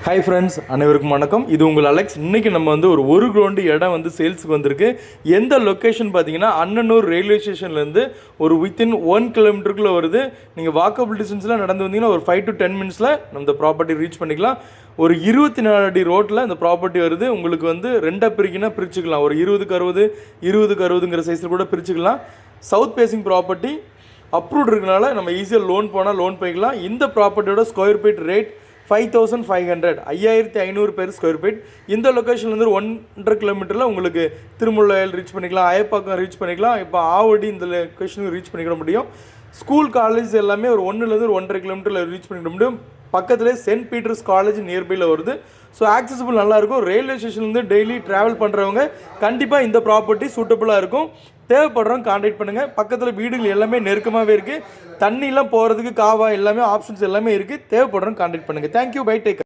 Hi friends, அனைவருக்கும் வணக்கம். இது உங்கள் அலெக்ஸ். இன்றைக்கி நம்ம வந்து ஒரு கிரவுண்டு இடம் வந்து சேல்ஸுக்கு வந்திருக்கு. எந்த லொக்கேஷன் பார்த்தீங்கன்னா அன்னனூர் ரயில்வே ஸ்டேஷன்லேருந்து ஒரு வித்தின் 1 கிலோமீட்டருக்குள்ளே வருது. நீங்கள் வாக்கபிள் டிஸ்டன்ஸில் நடந்து வந்தீங்கன்னா ஒரு 5 to 10 மினிட்ஸில் நம்ம ப்ராப்பர்ட்டி ரீச் பண்ணிக்கலாம். ஒரு 24 அடி ரோட்டில் இந்த ப்ராப்பர்ட்டி வருது. உங்களுக்கு வந்து ரெண்டாக பிரிச்சுக்கலாம். ஒரு 20க்கு 60 20க்கு 60ங்கிற சைஸில் கூட பிரிச்சுக்கலாம். சவுத் ஃபேசிங் ப்ராப்பர்ட்டி அப்ரூவ்ட் இருக்கனால நம்ம ஈஸியாக லோன் போனால் லோன் போய்க்கலாம். இந்த ப்ராப்பர்ட்டியோட ஸ்கொயர் ஃபீட் ரேட் 5500, 5500 பேர் ஸ்கொயர் ஃபீட். இந்த லொக்கேஷன்லேருந்து 1.5 கிலோமீட்டரில் உங்களுக்கு திருமுல்லையில் ரீச் பண்ணிக்கலாம், அயப்பாக்கம் ரீச் பண்ணிக்கலாம். இப்போ ஆவடி இந்த லொக்கேஷனுக்கு ரீச் பண்ணிக்கிட முடியும். ஸ்கூல் காலேஜ் எல்லாமே ஒரு 1லேருந்து 1.5 கிலோமீட்டரில் ரீச் பண்ணிக்க முடியும். பக்கத்துலேயே சென்ட் பீட்டர்ஸ் காலேஜ் நியர்பையில் வருது. ஸோ ஆக்சசிபிள் நல்லாயிருக்கும். ரயில்வே ஸ்டேஷன்லேருந்து டெய்லி ட்ராவல் பண்ணுறவங்க கண்டிப்பாக இந்த ப்ராப்பர்ட்டி சூட்டபுளாக இருக்கும். தேவைப்படுறவங்க கான்டாக்ட் பண்ணுங்கள். பக்கத்தில் வீடுகள் எல்லாமே நெருக்கமாகவே இருக்குது. தண்ணிலாம் போகிறதுக்கு காவா எல்லாமே ஆப்ஷன்ஸ் எல்லாமே இருக்குது. தேவைப்படுறவங்க கான்டாக்ட் பண்ணுங்கள். Thank you, bye, take.